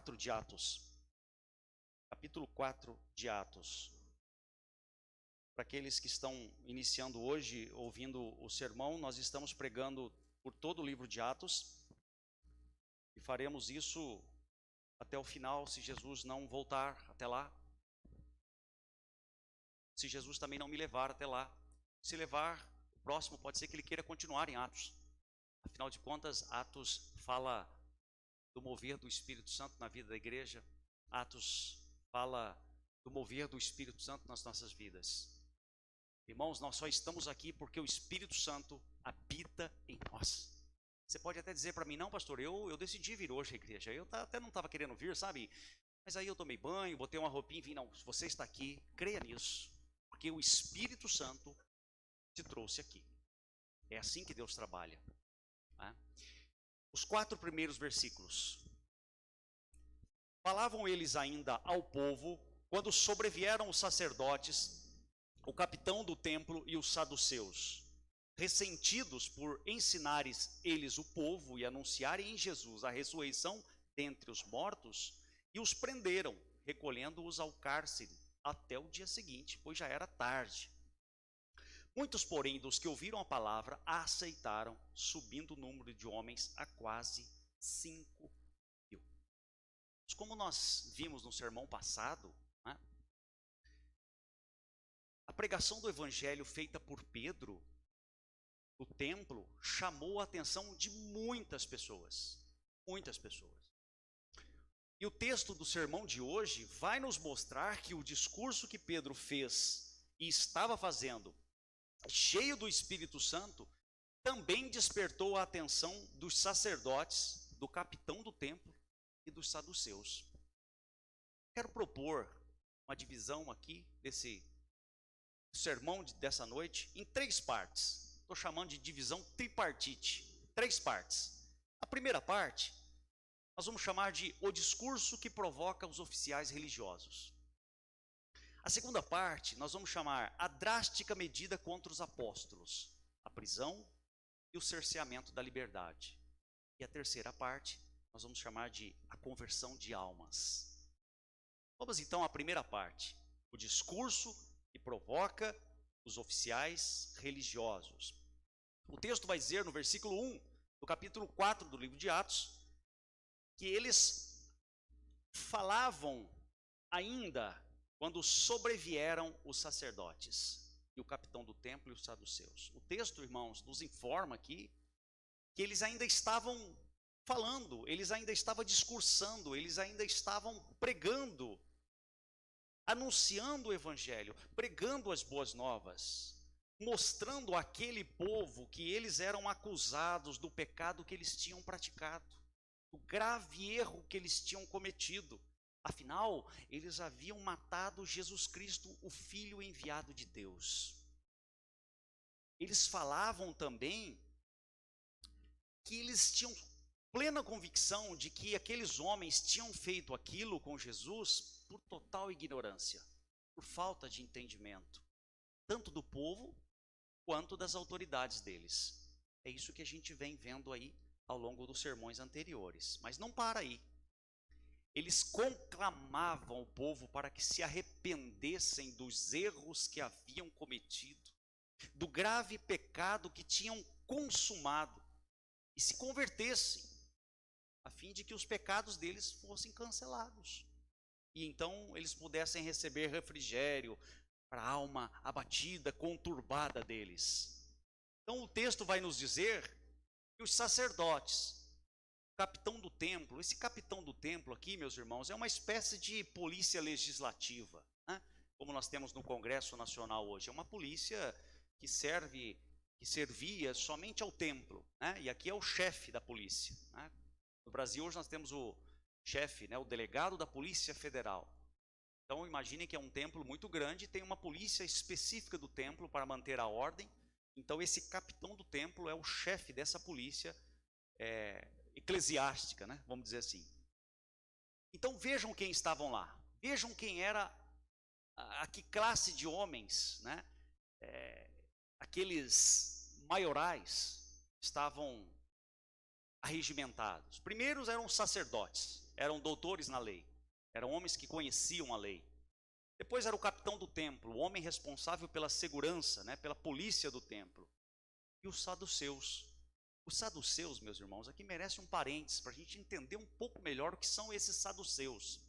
4 de Atos. Capítulo 4 de Atos. Para aqueles que estão iniciando hoje, ouvindo o sermão, nós estamos pregando por todo o livro de Atos. E faremos isso até o final, se Jesus não voltar até lá. Se Jesus também não me levar até lá. Se levar, o próximo pode ser que ele queira continuar em Atos. Afinal de contas, Atos fala do mover do Espírito Santo na vida da igreja. Atos fala do mover do Espírito Santo nas nossas vidas. Irmãos, nós só estamos aqui porque o Espírito Santo habita em nós. Você pode até dizer para mim, não pastor, eu decidi vir hoje à igreja. Eu até não estava querendo vir, sabe? Mas aí eu tomei banho, botei uma roupinha e vim. Não, se você está aqui, creia nisso. Porque o Espírito Santo te trouxe aqui. É assim que Deus trabalha. Né? Os 4 primeiros versículos. Falavam eles ainda ao povo, quando sobrevieram os sacerdotes, o capitão do templo e os saduceus, ressentidos por ensinares eles o povo e anunciarem em Jesus a ressurreição dentre os mortos, e os prenderam, recolhendo-os ao cárcere até o dia seguinte, pois já era tarde. Muitos, porém, dos que ouviram a palavra, a aceitaram, subindo o número de homens a quase 5.000. Como nós vimos no sermão passado, né, a pregação do evangelho feita por Pedro no templo chamou a atenção de muitas pessoas. Muitas pessoas. E o texto do sermão de hoje vai nos mostrar que o discurso que Pedro fez e estava fazendo, cheio do Espírito Santo, também despertou a atenção dos sacerdotes, do capitão do templo e dos saduceus. Quero propor uma divisão aqui desse sermão dessa noite em 3 partes. Estou chamando de divisão tripartite. 3 partes. A primeira parte, nós vamos chamar de o discurso que provoca os oficiais religiosos. A segunda parte, nós vamos chamar a drástica medida contra os apóstolos, a prisão e o cerceamento da liberdade. E a terceira parte, nós vamos chamar de a conversão de almas. Vamos então à primeira parte, o discurso que provoca os oficiais religiosos. O texto vai dizer no versículo 1 do capítulo 4 do livro de Atos, que eles falavam ainda quando sobrevieram os sacerdotes e o capitão do templo e os saduceus. O texto, irmãos, nos informa aqui que eles ainda estavam falando, eles ainda estavam discursando, eles ainda estavam pregando, anunciando o evangelho, pregando as boas novas, mostrando àquele povo que eles eram acusados do pecado que eles tinham praticado, do grave erro que eles tinham cometido. Afinal, eles haviam matado Jesus Cristo, o Filho enviado de Deus. Eles falavam também que eles tinham plena convicção de que aqueles homens tinham feito aquilo com Jesus por total ignorância, por falta de entendimento, tanto do povo quanto das autoridades deles. É isso que a gente vem vendo aí ao longo dos sermões anteriores. Mas não para aí. Eles conclamavam o povo para que se arrependessem dos erros que haviam cometido, do grave pecado que tinham consumado, e se convertessem, a fim de que os pecados deles fossem cancelados. E então eles pudessem receber refrigério para a alma abatida, conturbada deles. Então o texto vai nos dizer que os sacerdotes, o capitão do templo, esse capitão do templo aqui, meus irmãos, é uma espécie de polícia legislativa, né? Como nós temos no Congresso Nacional hoje. É uma polícia que servia somente ao templo, né? E aqui é o chefe da polícia, né? No Brasil hoje nós temos o chefe, né, o delegado da Polícia Federal. Então imaginem que é um templo muito grande e tem uma polícia específica do templo para manter a ordem. Então esse capitão do templo é o chefe dessa polícia eclesiástica, né, vamos dizer assim. Então vejam quem estavam lá. Vejam quem era, a que classe de homens, né, aqueles maiorais estavam arregimentados. Primeiros eram os sacerdotes. eram doutores na lei, eram homens que conheciam a lei. Depois era o capitão do templo, o homem responsável pela segurança, né, pela polícia do templo. E os saduceus. Os saduceus, meus irmãos, aqui merece um parênteses para a gente entender um pouco melhor o que são esses saduceus.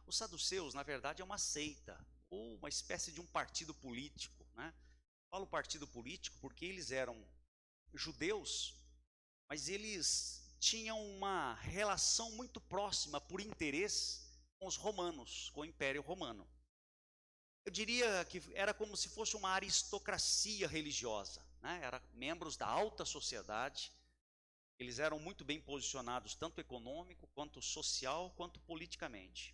Os saduceus, na verdade, é uma seita, ou uma espécie de um partido político, né? Falo partido político porque eles eram judeus, mas eles tinham uma relação muito próxima por interesse com os romanos, com o Império Romano. Eu diria que era como se fosse uma aristocracia religiosa, né? Eram membros da alta sociedade. Eles eram muito bem posicionados, tanto econômico, quanto social, quanto politicamente.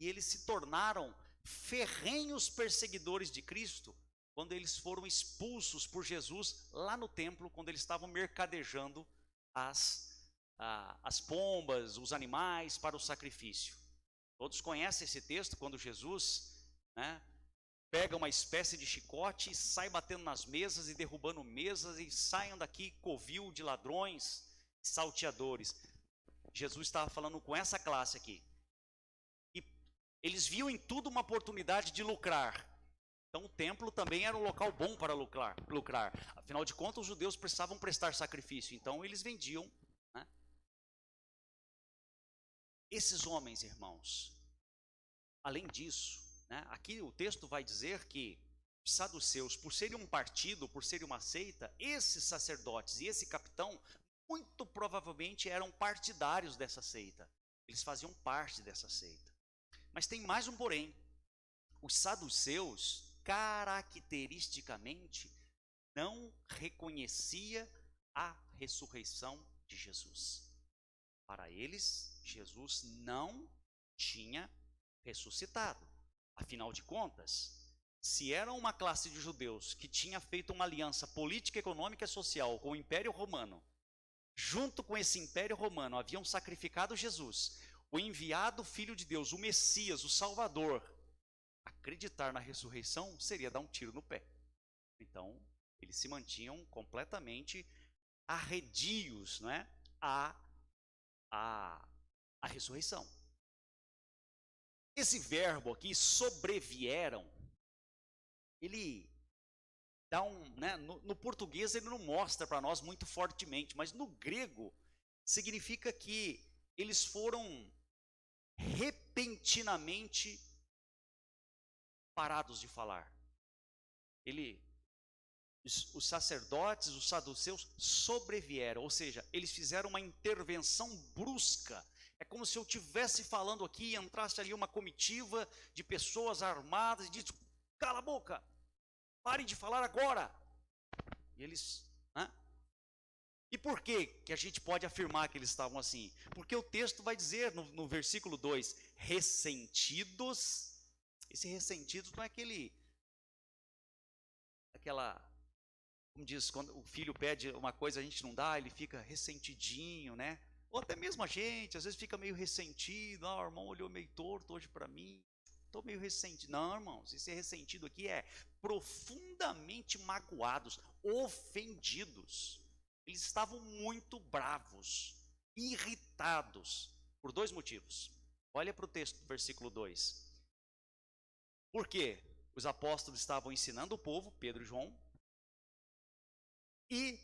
E eles se tornaram ferrenhos perseguidores de Cristo quando eles foram expulsos por Jesus lá no templo, quando eles estavam mercadejando as pombas, os animais para o sacrifício. Todos conhecem esse texto, quando Jesus, né, pega uma espécie de chicote e sai batendo nas mesas e derrubando mesas, e saiam daqui covil de ladrões, salteadores. Jesus estava falando com essa classe aqui. E eles viam em tudo uma oportunidade de lucrar. Então o templo também era um local bom para lucrar. Afinal de contas, os judeus precisavam prestar sacrifício, então eles vendiam, né? Esses homens, irmãos, além disso, né, aqui o texto vai dizer que os saduceus, por serem um partido, por serem uma seita, esses sacerdotes e esse capitão, muito provavelmente eram partidários dessa seita. Eles faziam parte dessa seita. Mas tem mais um porém. Os saduceus, caracteristicamente, não reconhecia a ressurreição de Jesus. Para eles, Jesus não tinha ressuscitado. Afinal de contas, se era uma classe de judeus que tinha feito uma aliança política, econômica e social com o Império Romano, junto com esse Império Romano haviam sacrificado Jesus, o enviado Filho de Deus, o Messias, o Salvador, acreditar na ressurreição seria dar um tiro no pé. Então, eles se mantinham completamente arredios, não é, a ressurreição. Esse verbo aqui, sobrevieram, ele dá né, no português ele não mostra para nós muito fortemente, mas no grego significa que eles foram repentinamente parados de falar. Os sacerdotes, os saduceus sobrevieram, ou seja, eles fizeram uma intervenção brusca. É como se eu estivesse falando aqui e entrasse ali uma comitiva de pessoas armadas e disse: cala a boca, parem de falar agora. E eles... E por que a gente pode afirmar que eles estavam assim? Porque o texto vai dizer no versículo 2, ressentidos. Esse ressentidos não é como diz, quando o filho pede uma coisa a gente não dá, ele fica ressentidinho, né? Ou até mesmo a gente, às vezes fica meio ressentido. O irmão olhou meio torto hoje para mim, estou meio ressentido. Não, irmãos, esse ressentido aqui é profundamente magoados, ofendidos. Eles estavam muito bravos, irritados, por dois motivos. Olha para o texto do versículo 2. Por quê? Os apóstolos estavam ensinando o povo, Pedro e João, e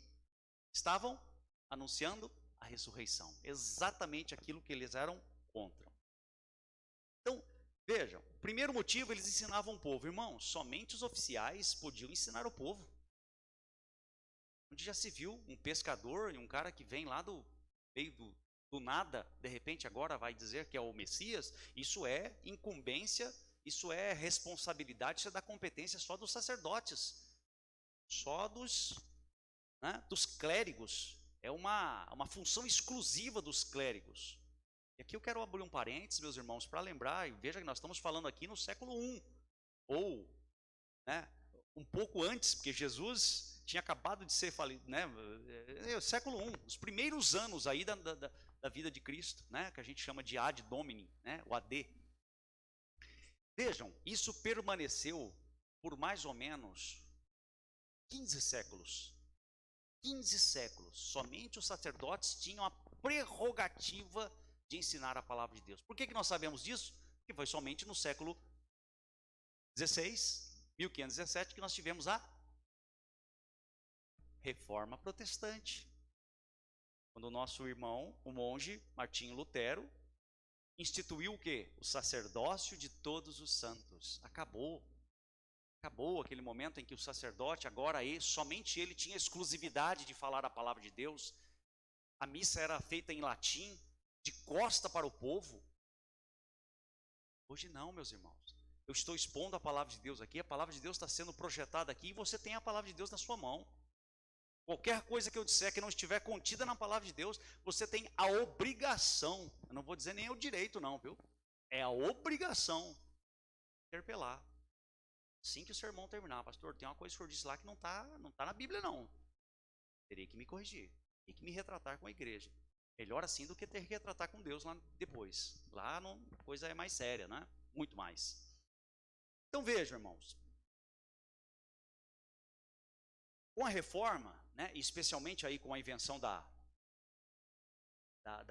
estavam anunciando a ressurreição. Exatamente aquilo que eles eram contra. Então, vejam, primeiro motivo, eles ensinavam o povo. Irmãos, somente os oficiais podiam ensinar o povo. Onde já se viu um pescador e um cara que vem lá do meio do nada, de repente agora vai dizer que é o Messias? Isso é incumbência, isso é responsabilidade, isso é da competência só dos sacerdotes, só dos clérigos. É uma função exclusiva dos clérigos. E aqui eu quero abrir um parênteses, meus irmãos, para lembrar, e veja que nós estamos falando aqui no século I, ou um pouco antes, porque Jesus tinha acabado de ser falido, né? Século I, os primeiros anos aí da vida de Cristo, né? Que a gente chama de Ad Domini, né? O AD. Vejam, isso permaneceu por mais ou menos 15 séculos. 15 séculos. Somente os sacerdotes tinham a prerrogativa de ensinar a palavra de Deus. Por que nós sabemos disso? Porque foi somente no século XVI, 1517, que nós tivemos a Reforma Protestante. Quando o nosso irmão, o monge Martinho Lutero, instituiu o quê? O sacerdócio de todos os santos. Acabou aquele momento em que o sacerdote, agora somente ele tinha exclusividade de falar a palavra de Deus. A missa era feita em latim, de costa para o povo. Hoje não, meus irmãos. Eu estou expondo a palavra de Deus aqui, a palavra de Deus está sendo projetada aqui, e você tem a palavra de Deus na sua mão. Qualquer coisa que eu disser que não estiver contida na palavra de Deus, você tem a obrigação, eu não vou dizer nem o direito não, viu? É a obrigação de interpelar. Assim que o sermão terminar, pastor, tem uma coisa que o senhor disse lá que não tá na Bíblia não. Terei que me corrigir, terei que me retratar com a igreja. Melhor assim do que ter que retratar com Deus lá depois. Lá a coisa é mais séria, né? Muito mais. Então vejam, irmãos. Com a reforma, né, especialmente aí com a invenção da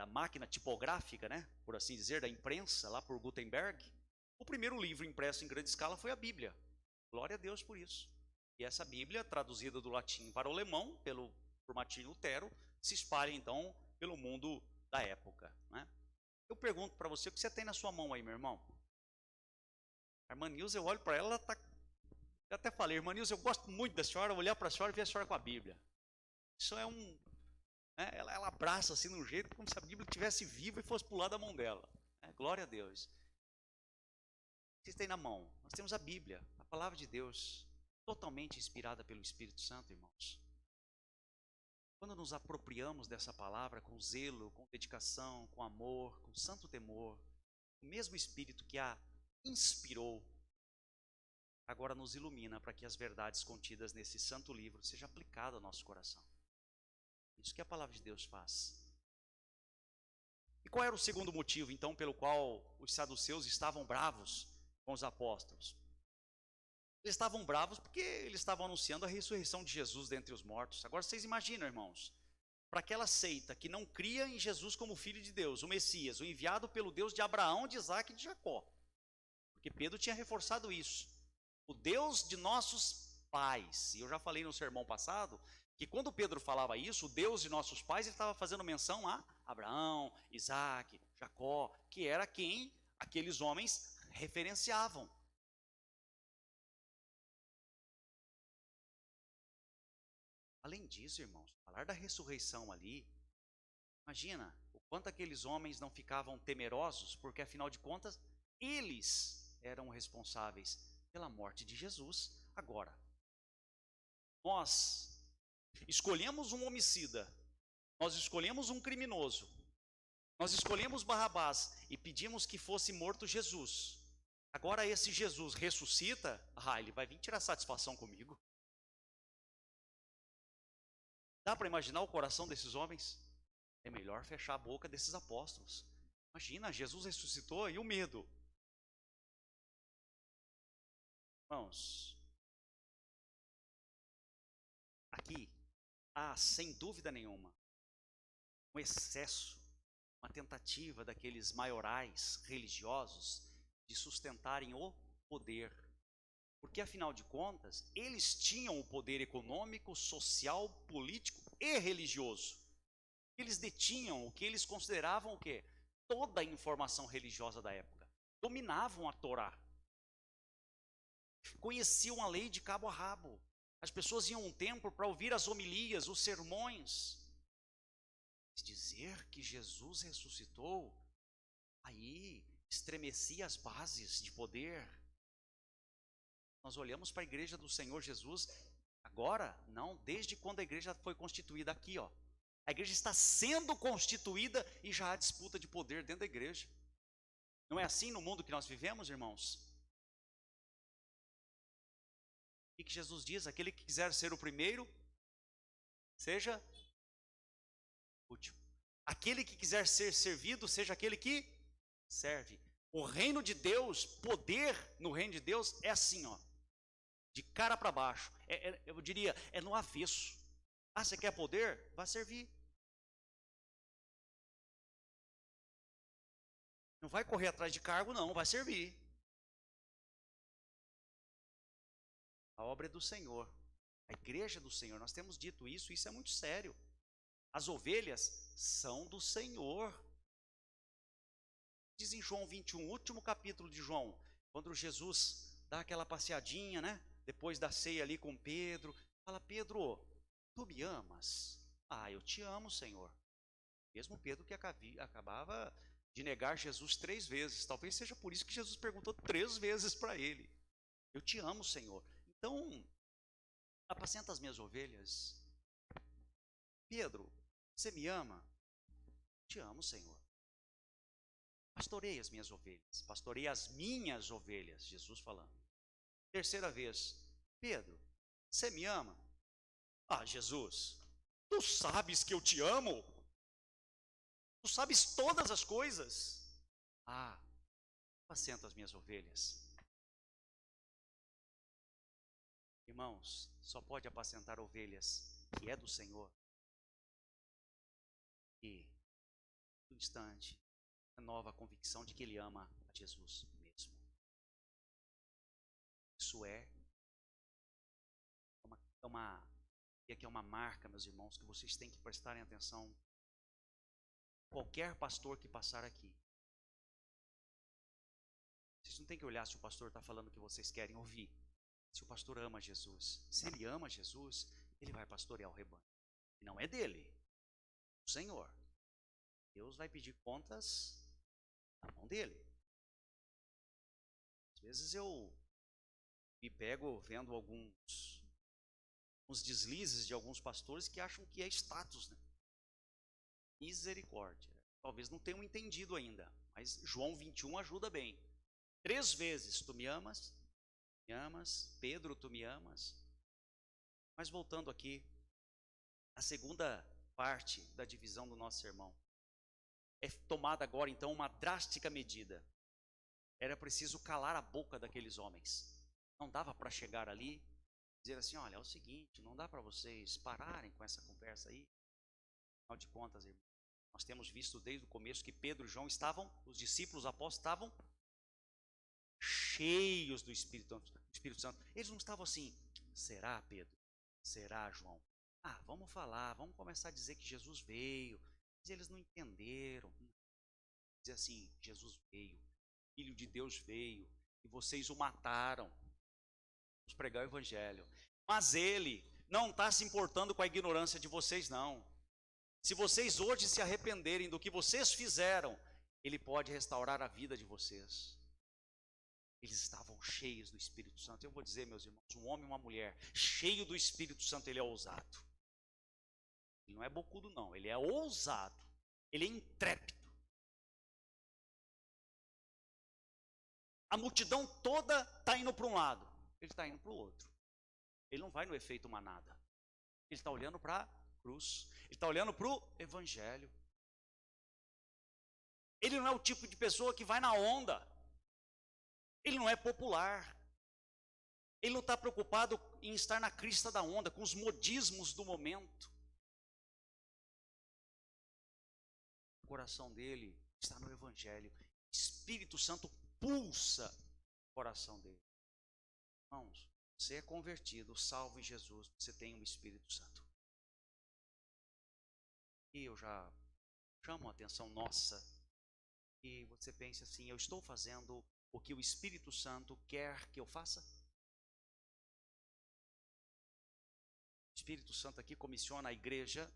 máquina tipográfica, né, por assim dizer, da imprensa, lá por Gutenberg, o primeiro livro impresso em grande escala foi a Bíblia. Glória a Deus por isso. E essa Bíblia, traduzida do latim para o alemão, por Martinho Lutero, se espalha então pelo mundo da época, né? Eu pergunto para você, o que você tem na sua mão aí, meu irmão? A irmã Nilza, eu olho para ela, ela está... Eu até falei, irmã Nilza, eu gosto muito da senhora, olhar para a senhora e ver a senhora com a Bíblia. Isso é um... Né, ela abraça assim de um jeito como se a Bíblia estivesse viva e fosse pular da mão dela. Glória a Deus. O que vocês têm na mão? Nós temos a Bíblia, a palavra de Deus, totalmente inspirada pelo Espírito Santo, irmãos. Quando nos apropriamos dessa palavra com zelo, com dedicação, com amor, com santo temor, o mesmo Espírito que a inspirou, agora nos ilumina para que as verdades contidas nesse santo livro sejam aplicadas ao nosso coração. Isso que a palavra de Deus faz. E qual era o segundo motivo, então, pelo qual os saduceus estavam bravos com os apóstolos? Eles estavam bravos porque eles estavam anunciando a ressurreição de Jesus dentre os mortos. Agora vocês imaginam, irmãos, para aquela seita que não cria em Jesus como Filho de Deus, o Messias, o enviado pelo Deus de Abraão, de Isaac e de Jacó. Porque Pedro tinha reforçado isso. O Deus de nossos pais. E eu já falei no sermão passado que quando Pedro falava isso, o Deus de nossos pais, ele estava fazendo menção a Abraão, Isaac, Jacó, que era quem aqueles homens referenciavam. Além disso, irmãos, falar da ressurreição ali, imagina o quanto aqueles homens não ficavam temerosos, porque afinal de contas, eles eram responsáveis pela morte de Jesus. Agora, nós escolhemos um homicida, nós escolhemos um criminoso, nós escolhemos Barrabás e pedimos que fosse morto Jesus. Agora esse Jesus ressuscita, ele vai vir tirar satisfação comigo. Dá para imaginar o coração desses homens? É melhor fechar a boca desses apóstolos. Imagina, Jesus ressuscitou e o medo. Irmãos, aqui há, sem dúvida nenhuma, um excesso, uma tentativa daqueles maiorais religiosos de sustentarem o poder. Porque, afinal de contas, eles tinham o poder econômico, social, político e religioso. Eles detinham o que eles consideravam o quê? Toda a informação religiosa da época. Dominavam a Torá. Conheciam a lei de cabo a rabo. As pessoas iam a um templo para ouvir as homilias, os sermões. Dizer que Jesus ressuscitou, aí estremecia as bases de poder. Nós olhamos para a igreja do Senhor Jesus, agora, não, desde quando a igreja foi constituída aqui, ó. A igreja está sendo constituída e já há disputa de poder dentro da igreja. Não é assim no mundo que nós vivemos, irmãos? O que Jesus diz? Aquele que quiser ser o primeiro, seja o último. Aquele que quiser ser servido, seja aquele que serve. O reino de Deus, poder no reino de Deus é assim, ó. De cara para baixo, eu diria, é no avesso. Você quer poder? Vá servir. Não vai correr atrás de cargo, não, vai servir. A obra é do Senhor. A igreja é do Senhor. Nós temos dito isso, isso é muito sério. As ovelhas são do Senhor. Diz em João 21, último capítulo de João, quando Jesus dá aquela passeadinha, né? Depois da ceia ali com Pedro, fala: Pedro, tu me amas? Ah, eu te amo, Senhor. Mesmo Pedro que acabava de negar Jesus 3 vezes. Talvez seja por isso que Jesus perguntou 3 vezes para ele: eu te amo, Senhor. Então, apacenta as minhas ovelhas. Pedro, você me ama? Te amo, Senhor. Pastorei as minhas ovelhas. Pastorei as minhas ovelhas. Jesus falando. Terceira vez. Pedro, você me ama? Ah, Jesus, tu sabes que eu te amo? Tu sabes todas as coisas. Ah, apacenta as minhas ovelhas. Irmãos, só pode apacentar ovelhas que é do Senhor. E, no instante, renova a convicção de que Ele ama a Jesus mesmo. Isso é uma marca, meus irmãos, que vocês têm que prestarem atenção. Qualquer pastor que passar aqui, vocês não têm que olhar se o pastor está falando o que vocês querem ouvir. Se o pastor ama Jesus, se ele ama Jesus, ele vai pastorear o rebanho. E não é dele, o Senhor. Deus vai pedir contas na mão dele. Às vezes eu me pego vendo uns deslizes de alguns pastores que acham que é status, né? Misericórdia. Talvez não tenham entendido ainda, mas João 21 ajuda bem. 3 vezes, tu me amas? Me amas? Pedro, tu me amas? Mas voltando aqui, a segunda parte da divisão do nosso sermão é tomada agora então uma drástica medida. Era preciso calar a boca daqueles homens. Não dava para chegar ali e dizer assim: olha, é o seguinte, não dá para vocês pararem com essa conversa aí. Afinal de contas, irmão, nós temos visto desde o começo que Pedro e João estavam, os discípulos apóstolos estavam cheios do Espírito Santo. Eles não estavam assim: será, Pedro? Será, João? Ah, vamos falar, vamos começar a dizer que Jesus veio. Mas eles não entenderam. Dizer assim: Jesus veio, Filho de Deus veio, e vocês o mataram. Vamos pregar o Evangelho. Mas ele não está se importando com a ignorância de vocês, não. Se vocês hoje se arrependerem do que vocês fizeram, ele pode restaurar a vida de vocês. Eles estavam cheios do Espírito Santo. Eu vou dizer, meus irmãos, um homem e uma mulher cheio do Espírito Santo, ele é ousado. Ele não é bocudo, não. Ele é ousado. Ele é intrépido. A multidão toda está indo para um lado. Ele está indo para o outro. Ele não vai no efeito manada. Ele está olhando para a cruz. Ele está olhando para o Evangelho. Ele não é o tipo de pessoa que vai na onda. Ele não é popular. Ele não está preocupado em estar na crista da onda, com os modismos do momento. O coração dele está no Evangelho. O Espírito Santo pulsa o coração dele. Irmãos, você é convertido, salvo em Jesus, você tem o Espírito Santo. E eu já chamo a atenção nossa, e você pensa assim: eu estou fazendo o que o Espírito Santo quer que eu faça? O Espírito Santo aqui comissiona a igreja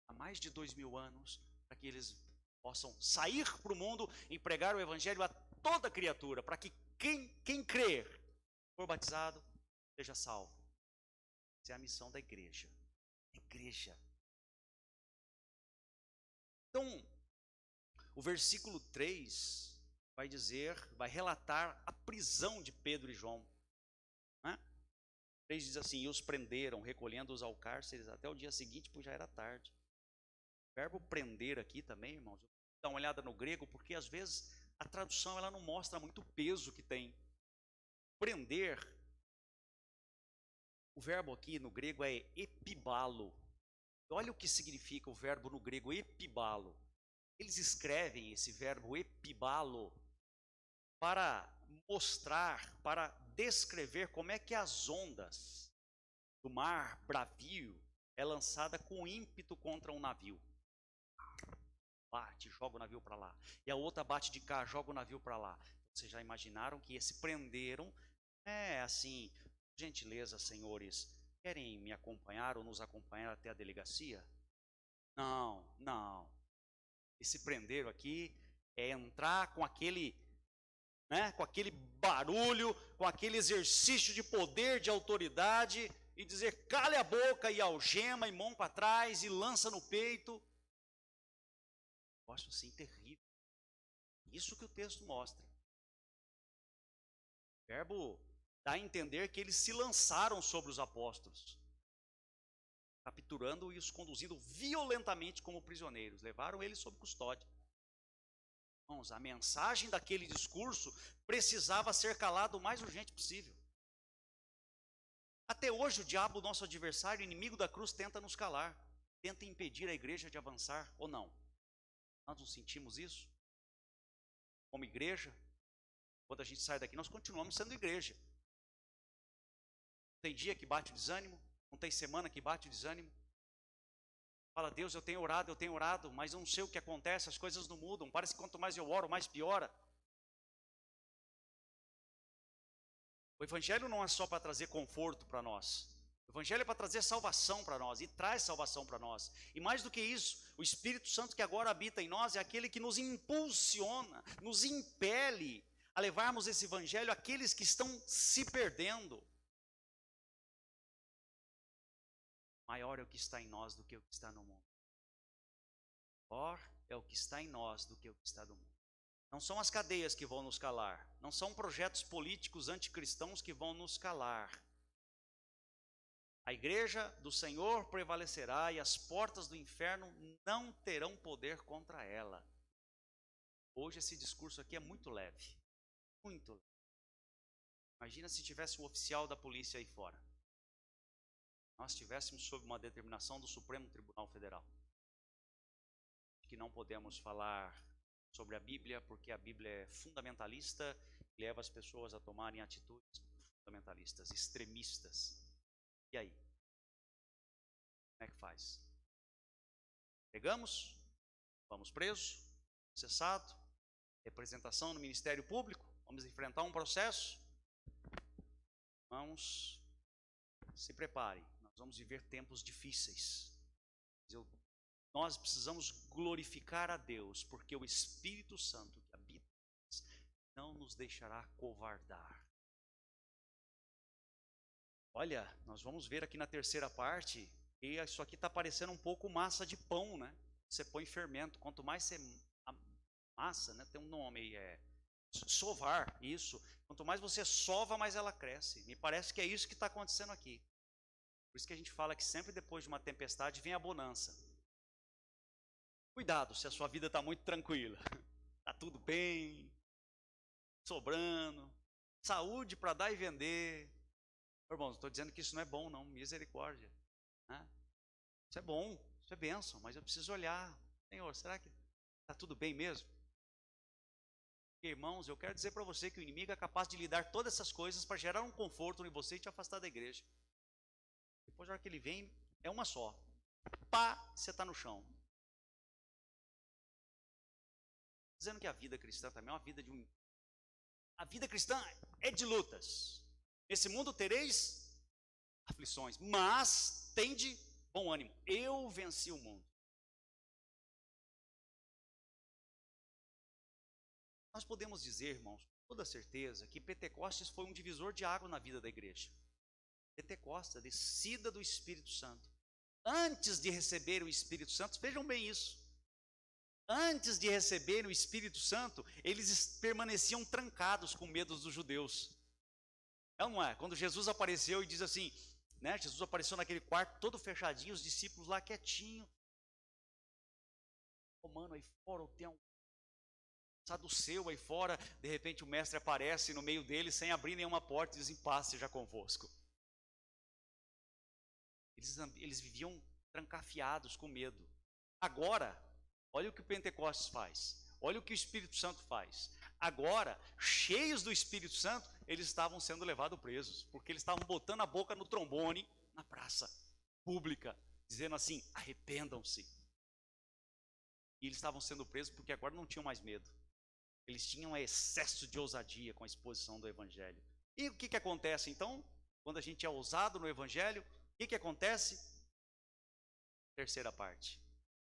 há mais de 2000 anos para que eles possam sair para o mundo e pregar o Evangelho a toda criatura, para que quem crer, for batizado, seja salvo. Essa é a missão da igreja. Igreja. Então, o versículo 3 vai dizer, vai relatar a prisão de Pedro e João. 3 diz assim: e os prenderam, recolhendo-os ao cárcere até o dia seguinte, pois já era tarde. O verbo prender aqui também, irmãos, dá uma olhada no grego, porque às vezes a tradução ela não mostra muito o peso que tem. Prender, o verbo aqui no grego é epibalo. Olha o que significa o verbo no grego epibalo. Eles escrevem esse verbo epibalo para mostrar, para descrever como é que as ondas do mar bravio é lançada com ímpeto contra um navio. Bate, joga o navio para lá. E a outra bate de cá, joga o navio para lá. Vocês já imaginaram que esse prenderam? É assim, gentileza, senhores, querem me acompanhar ou nos acompanhar até a delegacia? Não, não. Esse prendeiro aqui é entrar com aquele, né, com aquele barulho, com aquele exercício de poder, de autoridade, e dizer, cale a boca, e algema, e mão para trás, e lança no peito. Negócio assim terrível. Isso que o texto mostra. O verbo dá a entender que eles se lançaram sobre os apóstolos, capturando e os conduzindo violentamente como prisioneiros. Levaram eles sob custódia. Irmãos, a mensagem daquele discurso precisava ser calada o mais urgente possível. Até hoje o diabo, nosso adversário, inimigo da cruz, tenta nos calar, tenta impedir a igreja de avançar, ou não? Nós não sentimos isso? Como igreja, quando a gente sai daqui, nós continuamos sendo igreja. Tem dia que bate o desânimo, não tem semana que bate o desânimo. Fala, Deus, eu tenho orado, mas eu não sei o que acontece, as coisas não mudam. Parece que quanto mais eu oro, mais piora. O Evangelho não é só para trazer conforto para nós. O Evangelho é para trazer salvação para nós, e traz salvação para nós. E mais do que isso, o Espírito Santo que agora habita em nós é aquele que nos impulsiona, nos impele a levarmos esse Evangelho àqueles que estão se perdendo. Maior é o que está em nós do que o que está no mundo. Maior é o que está em nós do que o que está no mundo. Não são as cadeias que vão nos calar. Não são projetos políticos anticristãos que vão nos calar. A igreja do Senhor prevalecerá e as portas do inferno não terão poder contra ela. Hoje esse discurso aqui é muito leve. Muito leve. Imagina se tivesse um oficial da polícia aí fora. Nós estivéssemos sob uma determinação do Supremo Tribunal Federal. Que não podemos falar sobre a Bíblia, porque a Bíblia é fundamentalista e leva as pessoas a tomarem atitudes fundamentalistas, extremistas. E aí? Como é que faz? Pegamos? Vamos preso? Cessado? Representação no Ministério Público? Vamos enfrentar um processo? Irmãos, se prepare. Nós vamos viver tempos difíceis. Nós precisamos glorificar a Deus, porque o Espírito Santo que habita em nós não nos deixará covardar. Olha, nós vamos ver aqui na terceira parte, e isso aqui está parecendo um pouco massa de pão, né? Você põe fermento, quanto mais você massa, né? Tem um nome aí, sovar, isso. Quanto mais você sova, mais ela cresce. Me parece que é isso que está acontecendo aqui. Por isso que a gente fala que sempre depois de uma tempestade vem a bonança. Cuidado se a sua vida está muito tranquila. Está tudo bem, sobrando, saúde para dar e vender. Irmãos, estou dizendo que isso não é bom, não, misericórdia. Né? Isso é bom, isso é bênção, mas eu preciso olhar. Senhor, será que está tudo bem mesmo? Porque, irmãos, eu quero dizer para você que o inimigo é capaz de lhe dar todas essas coisas para gerar um conforto em você e te afastar da igreja. Depois, na hora que ele vem, é uma só. Pá, você está no chão. Dizendo que a vida cristã também é uma vida de A vida cristã é de lutas. Nesse mundo tereis aflições, mas tende bom ânimo. Eu venci o mundo. Nós podemos dizer, irmãos, com toda certeza, que Pentecostes foi um divisor de água na vida da igreja. Pentecostes, a descida do Espírito Santo. Antes de receber o Espírito Santo, vejam bem isso. Antes de receber o Espírito Santo, eles permaneciam trancados com medo dos judeus. É ou não é? Quando Jesus apareceu e diz assim, né? Jesus apareceu naquele quarto todo fechadinho, os discípulos lá quietinho. Romano aí fora, ou tem um saduceu aí fora, de repente o mestre aparece no meio deles sem abrir nenhuma porta e diz, em paz seja convosco. Eles viviam trancafiados com medo. Agora, Olha o que o Pentecostes faz. Olha o que o Espírito Santo faz. Agora, cheios do Espírito Santo, eles estavam sendo levados presos, porque eles estavam botando a boca no trombone na praça pública, dizendo assim: arrependam-se. E eles estavam sendo presos porque agora não tinham mais medo. Eles tinham excesso de ousadia com a exposição do Evangelho. E o que acontece então? Quando a gente é ousado no Evangelho, o que acontece? Terceira parte: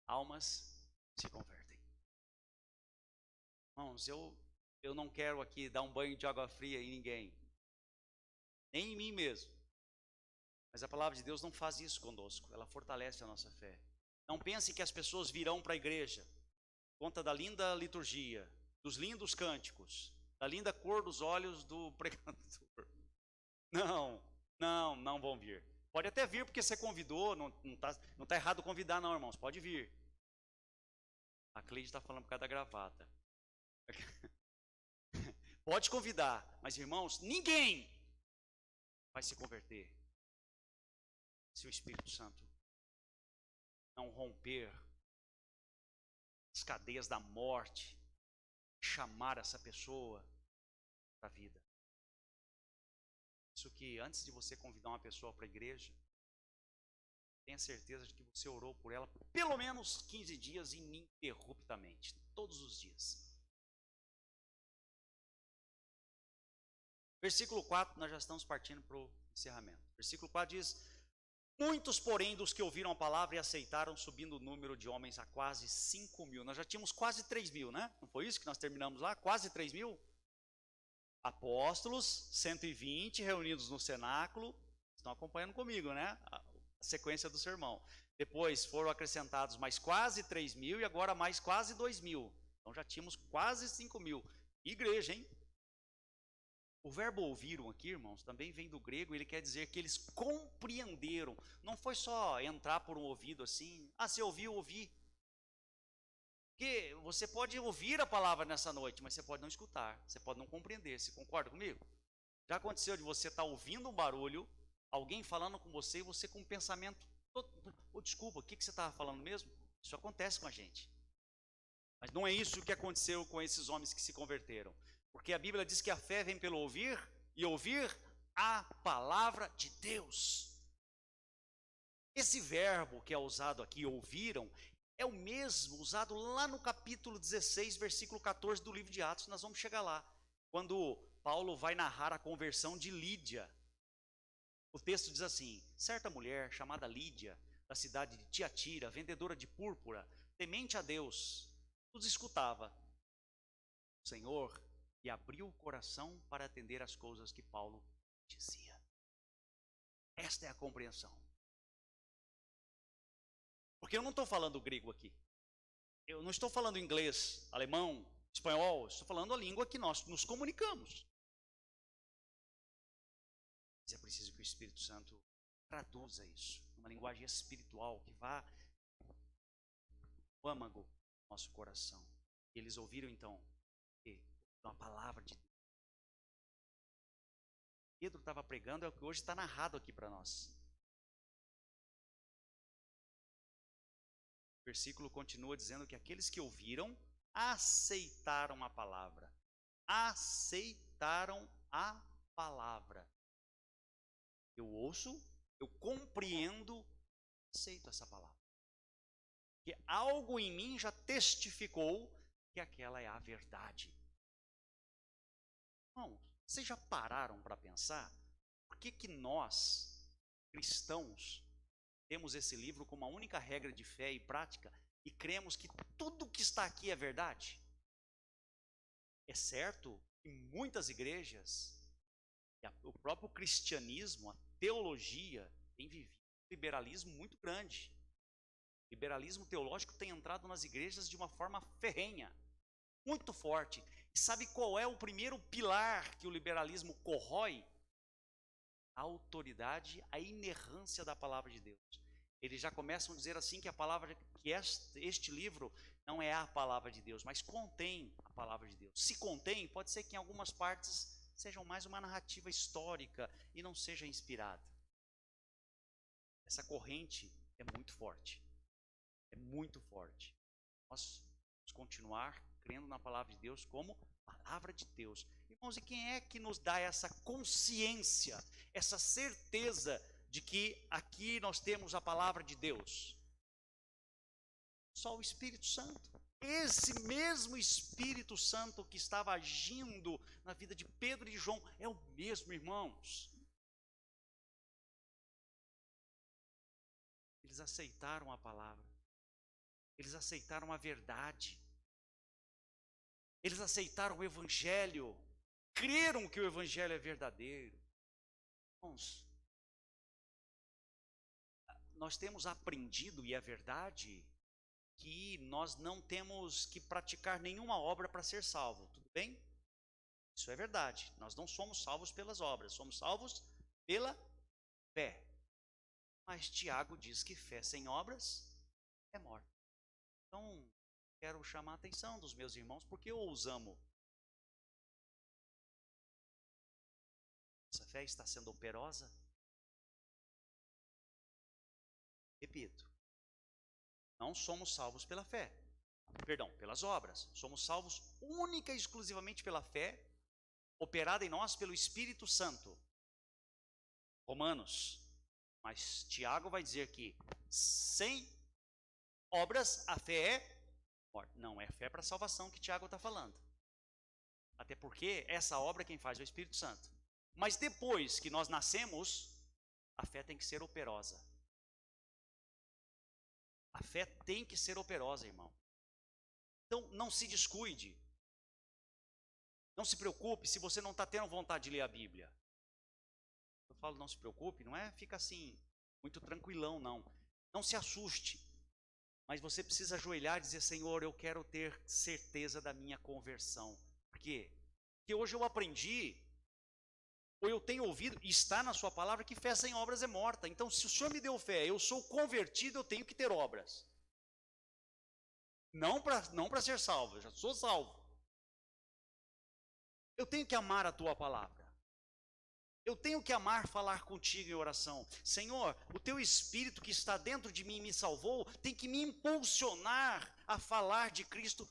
almas se convertem. Irmãos, eu não quero aqui dar um banho de água fria em ninguém, nem em mim mesmo. Mas a palavra de Deus não faz isso conosco, ela fortalece a nossa fé. Não pense que as pessoas virão para a igreja, conta da linda liturgia, dos lindos cânticos, da linda cor dos olhos do pregador. Não vão vir. Pode até vir porque você convidou, não tá errado convidar não, irmãos, pode vir. A Cleide está falando por causa da gravata. Pode convidar, mas irmãos, ninguém vai se converter se o Espírito Santo não romper as cadeias da morte, chamar essa pessoa para a vida. Isso que antes de você convidar uma pessoa para a igreja, tenha certeza de que você orou por ela por pelo menos 15 dias ininterruptamente, todos os dias. Versículo 4, nós já estamos partindo para o encerramento. Versículo 4 diz: muitos, porém, dos que ouviram a palavra e aceitaram, subindo o número de homens a quase 5.000. Nós já tínhamos quase 3.000, né? Não foi isso que nós terminamos lá? Quase 3.000? Apóstolos, 120 reunidos no cenáculo. Estão acompanhando comigo, né? A sequência do sermão. Depois foram acrescentados mais quase 3.000 e agora mais quase 2.000. Então já tínhamos quase 5.000. Igreja, hein? O verbo ouviram aqui, irmãos, também vem do grego, ele quer dizer que eles compreenderam. Não foi só entrar por um ouvido assim, você ouviu, ouvi. Porque você pode ouvir a palavra nessa noite, mas você pode não escutar, você pode não compreender. Você concorda comigo? Já aconteceu de você estar ouvindo um barulho, alguém falando com você e você com um pensamento, desculpa, o que você estava falando mesmo? Isso acontece com a gente. Mas não é isso que aconteceu com esses homens que se converteram. Porque a Bíblia diz que a fé vem pelo ouvir, e ouvir a palavra de Deus. Esse verbo que é usado aqui, ouviram, é o mesmo usado lá no capítulo 16, versículo 14 do livro de Atos. Nós vamos chegar lá, quando Paulo vai narrar a conversão de Lídia. O texto diz assim: certa mulher chamada Lídia, da cidade de Tiatira, vendedora de púrpura, temente a Deus, os escutava. O Senhor e abriu o coração para atender às coisas que Paulo dizia. Esta é a compreensão. Porque eu não estou falando grego aqui. Eu não estou falando inglês, alemão, espanhol. Estou falando a língua que nós nos comunicamos. Mas é preciso que o Espírito Santo traduza isso numa linguagem espiritual que vá no âmago do nosso coração. E eles ouviram então a palavra de Deus. Pedro estava pregando, é o que hoje está narrado aqui para nós. O versículo continua dizendo que aqueles que ouviram aceitaram a palavra. Aceitaram a palavra. Eu ouço, eu compreendo, aceito essa palavra. Porque algo em mim já testificou que aquela é a verdade. Irmão, vocês já pararam para pensar por que nós, cristãos, temos esse livro como a única regra de fé e prática e cremos que tudo que está aqui é verdade? É certo que muitas igrejas, o próprio cristianismo, a teologia, tem vivido um liberalismo muito grande. O liberalismo teológico tem entrado nas igrejas de uma forma ferrenha, muito forte. E sabe qual é o primeiro pilar que o liberalismo corrói? A autoridade, a inerrância da palavra de Deus. Eles já começam a dizer assim que a palavra, que este livro não é a palavra de Deus, mas contém a palavra de Deus. Se contém, pode ser que em algumas partes sejam mais uma narrativa histórica e não seja inspirada. Essa corrente é muito forte. É muito forte. Nós vamos continuar crendo na palavra de Deus como palavra de Deus. Irmãos, e quem é que nos dá essa consciência, essa certeza de que aqui nós temos a palavra de Deus? Só o Espírito Santo. Esse mesmo Espírito Santo que estava agindo na vida de Pedro e de João é o mesmo, irmãos. Eles aceitaram a palavra. Eles aceitaram a verdade. Eles aceitaram o Evangelho. Creram que o Evangelho é verdadeiro. Irmãos, nós temos aprendido, e é verdade, que nós não temos que praticar nenhuma obra para ser salvo, tudo bem? Isso é verdade. Nós não somos salvos pelas obras, somos salvos pela fé. Mas Tiago diz que fé sem obras é morta. Então, quero chamar a atenção dos meus irmãos, porque eu os amo. Essa fé está sendo operosa? Repito, não somos salvos pela fé, perdão, pelas obras. Somos salvos única e exclusivamente pela fé, operada em nós pelo Espírito Santo. Romanos. Mas Tiago vai dizer que sem obras a fé é morta. Não é fé para salvação que Tiago está falando. Até porque essa obra quem faz é o Espírito Santo. Mas depois que nós nascemos, a fé tem que ser operosa. A fé tem que ser operosa, irmão. Então, não se descuide. Não se preocupe se você não está tendo vontade de ler a Bíblia. Eu falo não se preocupe, não é fica assim, muito tranquilão, não. Não se assuste. Mas você precisa ajoelhar e dizer, Senhor, eu quero ter certeza da minha conversão. Por quê? Porque hoje eu aprendi, ou eu tenho ouvido, e está na sua palavra, que fé sem obras é morta. Então, se o Senhor me deu fé, eu sou convertido, eu tenho que ter obras. Não para ser salvo, eu já sou salvo. Eu tenho que amar a tua palavra. Eu tenho que amar falar contigo em oração. Senhor, o teu Espírito que está dentro de mim e me salvou, tem que me impulsionar a falar de Cristo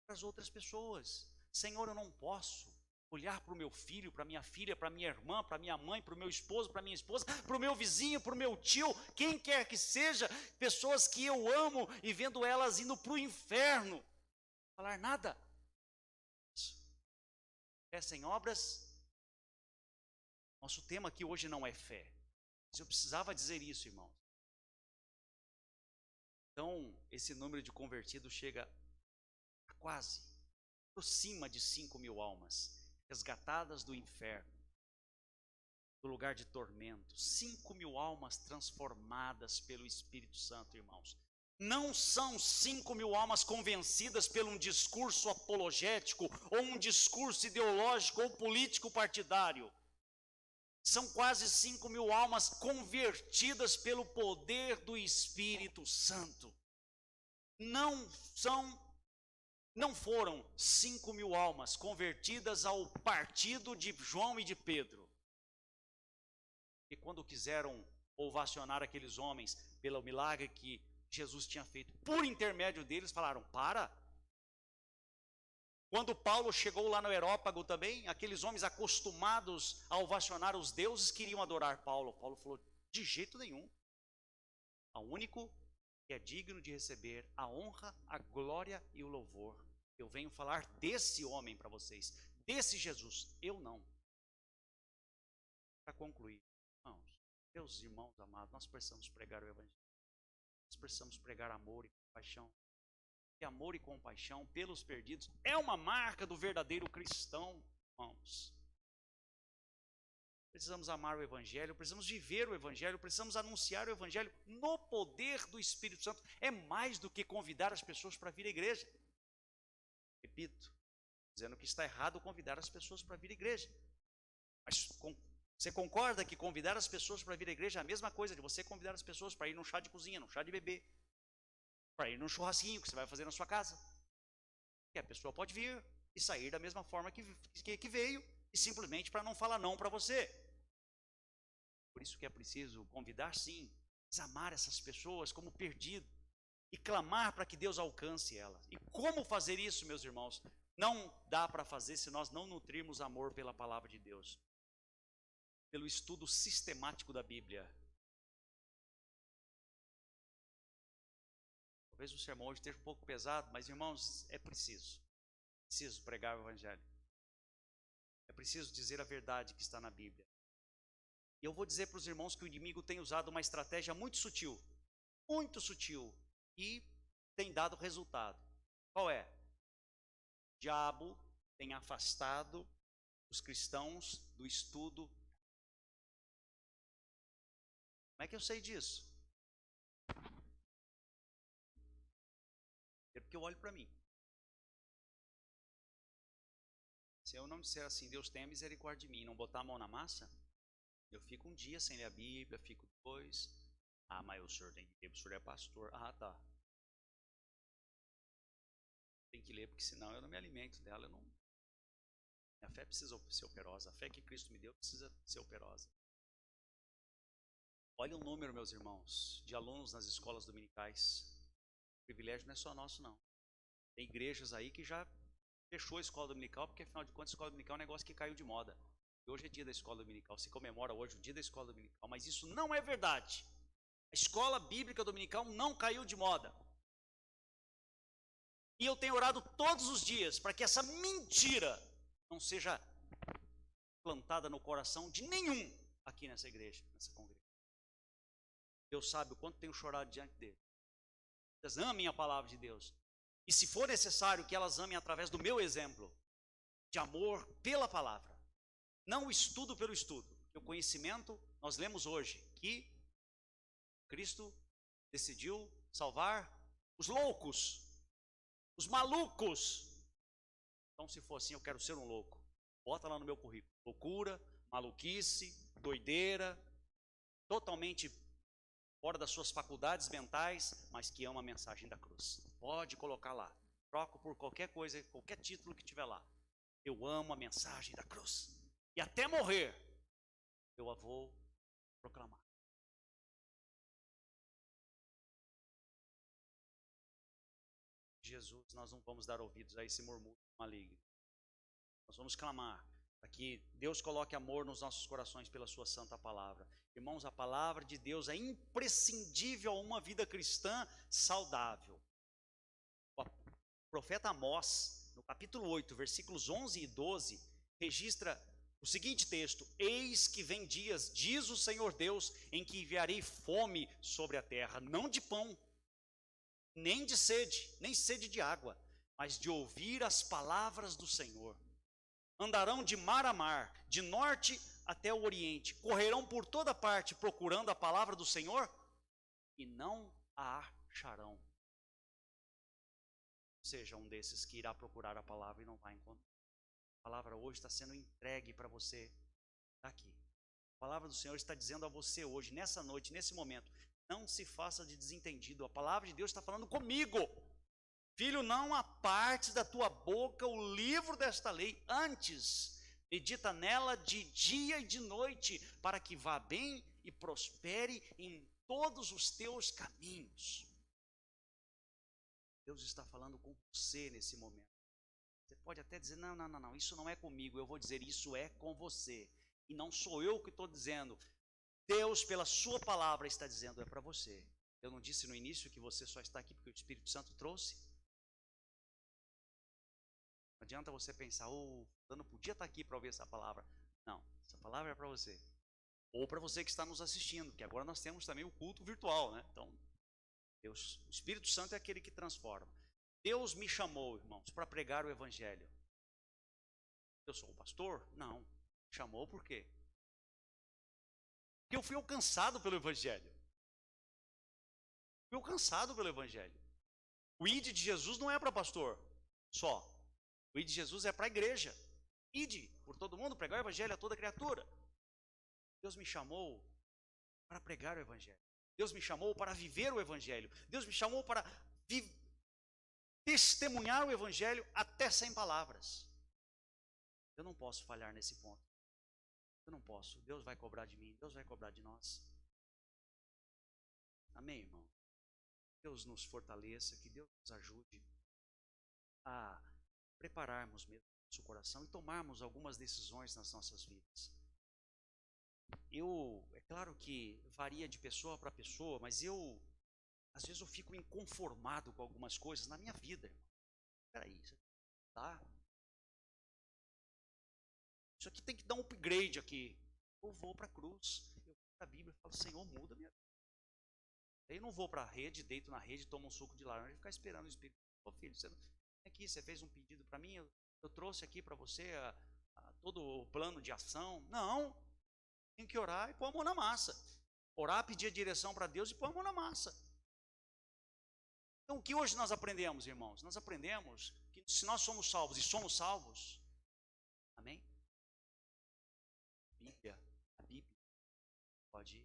para as outras pessoas. Senhor, eu não posso olhar para o meu filho, para minha filha, para minha irmã, para minha mãe, para o meu esposo, para minha esposa, para o meu vizinho, para o meu tio, quem quer que seja, pessoas que eu amo e vendo elas indo para o inferno. Falar nada. Fé sem obras. Nosso tema aqui hoje não é fé. Mas eu precisava dizer isso, irmão. Então, esse número de convertidos chega a quase, aproxima de 5.000 almas resgatadas do inferno, do lugar de tormento. 5.000 almas transformadas pelo Espírito Santo, irmãos. Não são 5.000 almas convencidas por um discurso apologético, ou um discurso ideológico ou político partidário. São quase 5.000 almas convertidas pelo poder do Espírito Santo. Não foram 5.000 almas convertidas ao partido de João e de Pedro. E quando quiseram ovacionar aqueles homens pelo milagre que Jesus tinha feito por intermédio deles, falaram, para. Quando Paulo chegou lá no Areópago também, aqueles homens acostumados a ovacionar os deuses queriam adorar Paulo. Paulo falou, de jeito nenhum. O único que é digno de receber a honra, a glória e o louvor. Eu venho falar desse homem para vocês, desse Jesus, eu não. Para concluir, irmãos, meus irmãos amados, nós precisamos pregar o Evangelho. Nós precisamos pregar amor e compaixão. E amor e compaixão pelos perdidos é uma marca do verdadeiro cristão, irmãos. Precisamos amar o Evangelho, precisamos viver o Evangelho, precisamos anunciar o Evangelho no poder do Espírito Santo. É mais do que convidar as pessoas para vir à igreja. Repito, dizendo que está errado convidar as pessoas para vir à igreja. Mas você concorda que convidar as pessoas para vir à igreja é a mesma coisa de você convidar as pessoas para ir num chá de cozinha, num chá de bebê, para ir num churrasquinho que você vai fazer na sua casa? E a pessoa pode vir e sair da mesma forma que veio, e simplesmente para não falar não para você. Por isso que é preciso convidar sim, mas amar essas pessoas como perdido. e clamar para que Deus alcance ela. E como fazer isso, meus irmãos? Não dá para fazer se nós não nutrirmos amor pela palavra de Deus, pelo estudo sistemático da Bíblia. Talvez o sermão hoje esteja um pouco pesado, mas irmãos, é preciso pregar o Evangelho. É preciso dizer a verdade que está na Bíblia. E eu vou dizer para os irmãos que o inimigo tem usado uma estratégia muito sutil, e tem dado resultado. Qual é? O diabo tem afastado os cristãos do estudo. Como é que eu sei disso? É porque eu olho para mim. Se eu não disser assim, Deus tenha misericórdia de mim, não botar a mão na massa, eu fico um dia sem ler a Bíblia, fico dois. Ah, mas o senhor tem que ler, o senhor é pastor. Ah, tá. Tem que ler, porque senão eu não me alimento dela. Minha fé precisa ser operosa. A fé que Cristo me deu precisa ser operosa. Olha o número, meus irmãos, de alunos nas escolas dominicais. O privilégio não é só nosso, não. Tem igrejas aí que já fechou a escola dominical, porque afinal de contas a escola dominical é um negócio que caiu de moda. E hoje é dia da escola dominical, se comemora hoje o dia da escola dominical, mas isso não é verdade. A escola bíblica dominical não caiu de moda. E eu tenho orado todos os dias para que essa mentira não seja plantada no coração de nenhum aqui nessa igreja, nessa congregação. Deus sabe o quanto tenho chorado diante dele. Elas amem a palavra de Deus. E se for necessário que elas amem através do meu exemplo, de amor pela palavra. Não o estudo pelo estudo. Porque o conhecimento, nós lemos hoje que Cristo decidiu salvar os loucos, os malucos. Então, se for assim, eu quero ser um louco. Bota lá no meu currículo. Loucura, maluquice, doideira, totalmente fora das suas faculdades mentais, mas que ama a mensagem da cruz. Pode colocar lá. Troco por qualquer coisa, qualquer título que tiver lá. Eu amo a mensagem da cruz. E até morrer, eu a vou proclamar. Jesus, nós não vamos dar ouvidos a esse murmúrio maligno. Nós vamos clamar para que Deus coloque amor nos nossos corações pela sua santa palavra. Irmãos, a palavra de Deus é imprescindível a uma vida cristã saudável. O profeta Amós, no capítulo 8, versículos 11 e 12, registra o seguinte texto: eis que vem dias, diz o Senhor Deus, em que enviarei fome sobre a terra, não de pão, nem de sede, nem sede de água, mas de ouvir as palavras do Senhor. Andarão de mar a mar, de norte até o oriente, correrão por toda parte procurando a palavra do Senhor e não a acharão. Seja um desses que irá procurar a palavra e não vai encontrar. A palavra hoje está sendo entregue para você aqui. A palavra do Senhor está dizendo a você hoje, nessa noite, nesse momento, não se faça de desentendido. A palavra de Deus está falando comigo. Filho, não apartes da tua boca o livro desta lei, antes medita nela de dia e de noite, para que vá bem e prospere em todos os teus caminhos. Deus está falando com você nesse momento. Você pode até dizer, não, isso não é comigo. Eu vou dizer, isso é com você. E não sou eu que estou dizendo. Deus, pela sua palavra, está dizendo, é para você. Eu não disse no início que você só está aqui porque o Espírito Santo trouxe? Não adianta você pensar, eu não podia estar aqui para ouvir essa palavra. Não, essa palavra é para você. Ou para você que está nos assistindo, que agora nós temos também o culto virtual, né? Então, Deus, o Espírito Santo é aquele que transforma. Deus me chamou, irmãos, para pregar o Evangelho. Eu sou o pastor? Não. Chamou por quê? Porque eu fui alcançado pelo Evangelho. Fui alcançado pelo Evangelho. O ID de Jesus não é para pastor só. O ID de Jesus é para a igreja. Ide por todo mundo, pregar o Evangelho a toda criatura. Deus me chamou para pregar o Evangelho. Deus me chamou para viver o Evangelho. Deus me chamou para testemunhar o Evangelho até sem palavras. Eu não posso falhar nesse ponto. Eu não posso. Deus vai cobrar de mim. Deus vai cobrar de nós. Amém, irmão? Deus nos fortaleça, que Deus nos ajude a prepararmos mesmo o nosso coração e tomarmos algumas decisões nas nossas vidas. É claro que varia de pessoa para pessoa, mas às vezes eu fico inconformado com algumas coisas na minha vida, irmão. Peraí, isso aqui tá? Isso aqui tem que dar um upgrade aqui. Eu vou para a cruz, eu vou para a Bíblia e falo, Senhor, muda minha vida. Aí eu não vou para a rede, deito na rede, tomo um suco de laranja e ficar esperando o Espírito. Ô filho, você fez um pedido para mim, eu trouxe aqui para você todo o plano de ação. Não, tem que orar e pôr a mão na massa. Orar, pedir a direção para Deus e pôr a mão na massa. Então, o que hoje nós aprendemos, irmãos? Nós aprendemos que se nós somos salvos e somos salvos, amém? A Bíblia pode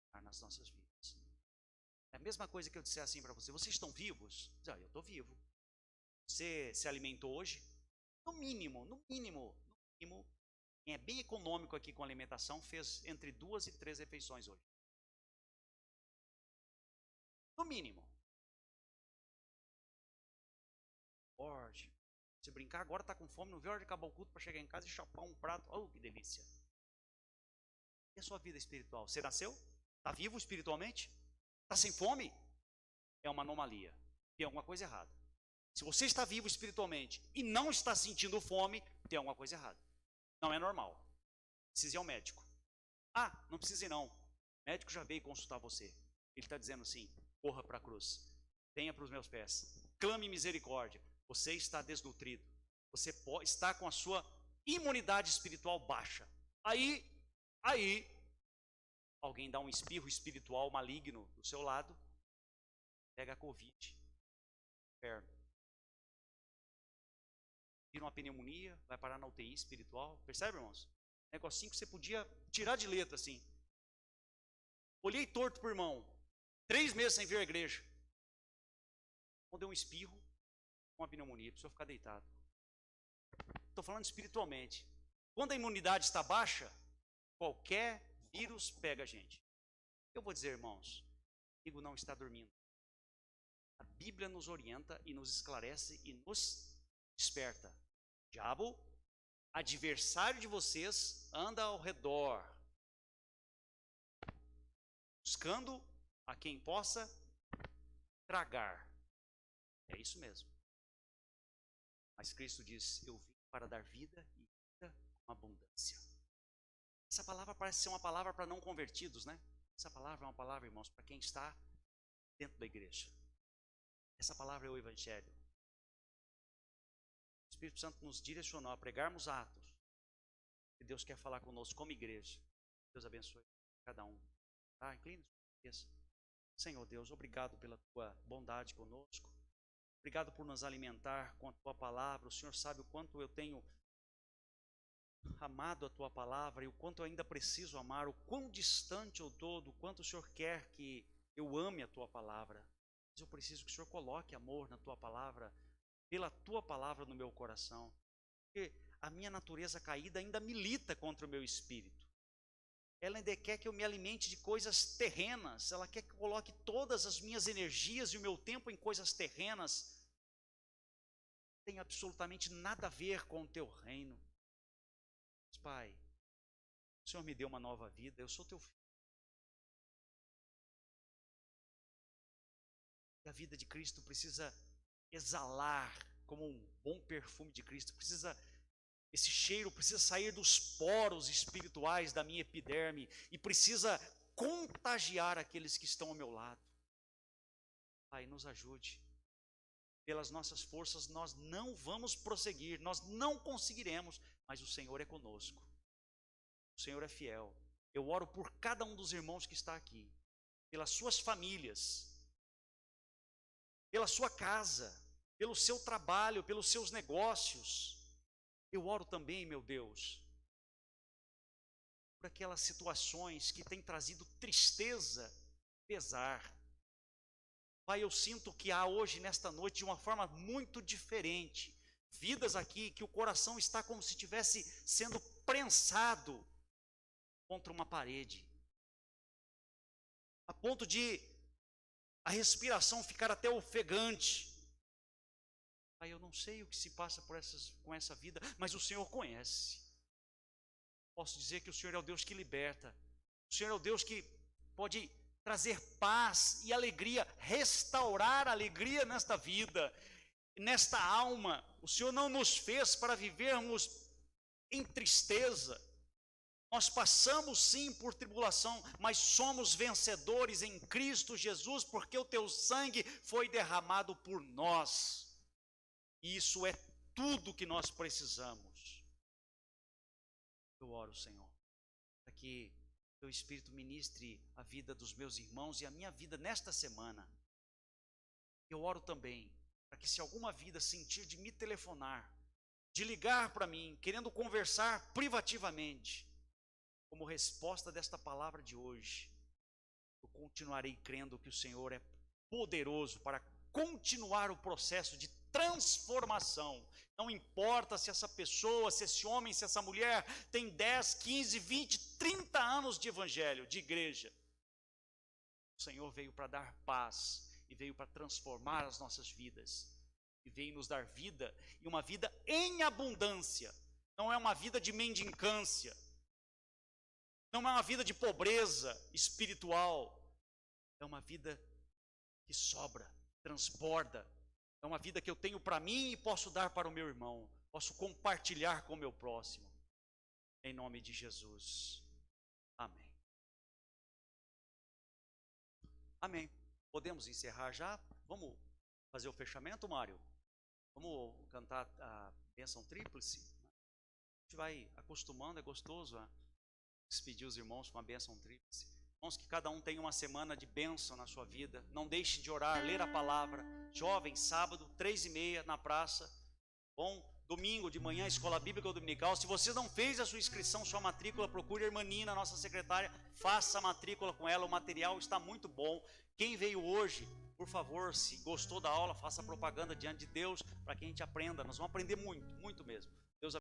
estar nas nossas vidas. É a mesma coisa que eu disser assim para você: vocês estão vivos? Eu estou vivo. Você se alimentou hoje? No mínimo, quem é bem econômico aqui com alimentação, fez entre 2 e 3 refeições hoje. No mínimo. Forte. Se brincar agora, está com fome, não vê a hora de acabar o culto para chegar em casa e chapar um prato. Oh, que delícia. E a sua vida espiritual? Você nasceu? Está vivo espiritualmente? Está sem fome? É uma anomalia. Tem alguma coisa errada. Se você está vivo espiritualmente e não está sentindo fome, tem alguma coisa errada. Não é normal. Precisa ir ao médico. Não precisa ir não. O médico já veio consultar você. Ele está dizendo assim: corra para a cruz. Venha para os meus pés. Clame misericórdia. Você está desnutrido. Você está com a sua imunidade espiritual baixa. Aí, alguém dá um espirro espiritual maligno do seu lado, pega a Covid, inferno. Vira uma pneumonia, vai parar na UTI espiritual. Percebe, irmãos? Negocinho que você podia tirar de letra assim. Olhei torto pro irmão. 3 meses sem vir à igreja. Quando deu um espirro, uma pneumonia, precisou ficar deitado. Estou falando espiritualmente. Quando a imunidade está baixa, qualquer vírus pega a gente. Eu vou dizer, irmãos, o inimigo não está dormindo. A Bíblia nos orienta e nos esclarece e nos desperta. O diabo, adversário de vocês, anda ao redor, buscando a quem possa tragar. É isso mesmo. Mas Cristo diz: eu vim para dar vida e vida com abundância. Essa palavra parece ser uma palavra para não convertidos, né? Essa palavra é uma palavra, irmãos, para quem está dentro da igreja. Essa palavra é o Evangelho. O Espírito Santo nos direcionou a pregarmos atos que Deus quer falar conosco como igreja. Deus abençoe cada um. Incline sua cabeça. Senhor Deus, obrigado pela tua bondade conosco. Obrigado por nos alimentar com a tua palavra. O Senhor sabe o quanto eu tenho amado a tua palavra e o quanto eu ainda preciso amar, o quão distante eu estou do quanto o Senhor quer que eu ame a tua palavra. Mas eu preciso que o Senhor coloque amor na tua palavra, pela tua palavra no meu coração. Porque a minha natureza caída ainda milita contra o meu espírito. Ela ainda quer que eu me alimente de coisas terrenas. Ela quer que eu coloque todas as minhas energias e o meu tempo em coisas terrenas. Não tem absolutamente nada a ver com o teu reino. Mas, Pai, o Senhor me deu uma nova vida. Eu sou teu filho. E a vida de Cristo precisa exalar como um bom perfume de Cristo. Esse cheiro precisa sair dos poros espirituais da minha epiderme e precisa contagiar aqueles que estão ao meu lado. Pai, nos ajude. Pelas nossas forças nós não vamos prosseguir, nós não conseguiremos, mas o Senhor é conosco. O Senhor é fiel. Eu oro por cada um dos irmãos que está aqui, pelas suas famílias, pela sua casa, pelo seu trabalho, pelos seus negócios. Eu oro também, meu Deus, por aquelas situações que têm trazido tristeza, pesar. Pai, eu sinto que há hoje, nesta noite, de uma forma muito diferente, vidas aqui que o coração está como se estivesse sendo prensado contra uma parede, a ponto de a respiração ficar até ofegante. Pai, eu não sei o que se passa com essa vida, mas o Senhor conhece. Posso dizer que o Senhor é o Deus que liberta. O Senhor é o Deus que pode trazer paz e alegria, restaurar a alegria nesta vida, nesta alma. O Senhor não nos fez para vivermos em tristeza. Nós passamos sim por tribulação, mas somos vencedores em Cristo Jesus, porque o teu sangue foi derramado por nós. E isso é tudo que nós precisamos. Eu oro, Senhor, para que o teu Espírito ministre a vida dos meus irmãos e a minha vida nesta semana. Eu oro também para que, se alguma vida sentir de me telefonar, de ligar para mim, querendo conversar privativamente, como resposta desta palavra de hoje, eu continuarei crendo que o Senhor é poderoso para continuar o processo de transformação. Não importa se essa pessoa, se esse homem, se essa mulher tem 10, 15, 20, 30 anos de evangelho, de igreja. O Senhor veio para dar paz e veio para transformar as nossas vidas. E veio nos dar vida, e uma vida em abundância. Não é uma vida de mendicância. Não é uma vida de pobreza espiritual. É uma vida que sobra, transborda. É uma vida que eu tenho para mim e posso dar para o meu irmão. Posso compartilhar com o meu próximo. Em nome de Jesus. Amém. Amém. Podemos encerrar já? Vamos fazer o fechamento, Mário? Vamos cantar a bênção tríplice? A gente vai acostumando, é gostoso despedir os irmãos com a bênção tríplice. Irmãos, que cada um tenha uma semana de bênção na sua vida. Não deixe de orar, ler a palavra. Jovem, sábado, 3h30 na praça. Bom, domingo de manhã, escola bíblica dominical. Se você não fez a sua inscrição, sua matrícula, procure a irmã Nina, nossa secretária. Faça a matrícula com ela, o material está muito bom. Quem veio hoje, por favor, se gostou da aula, faça propaganda diante de Deus, para que a gente aprenda. Nós vamos aprender muito, muito mesmo.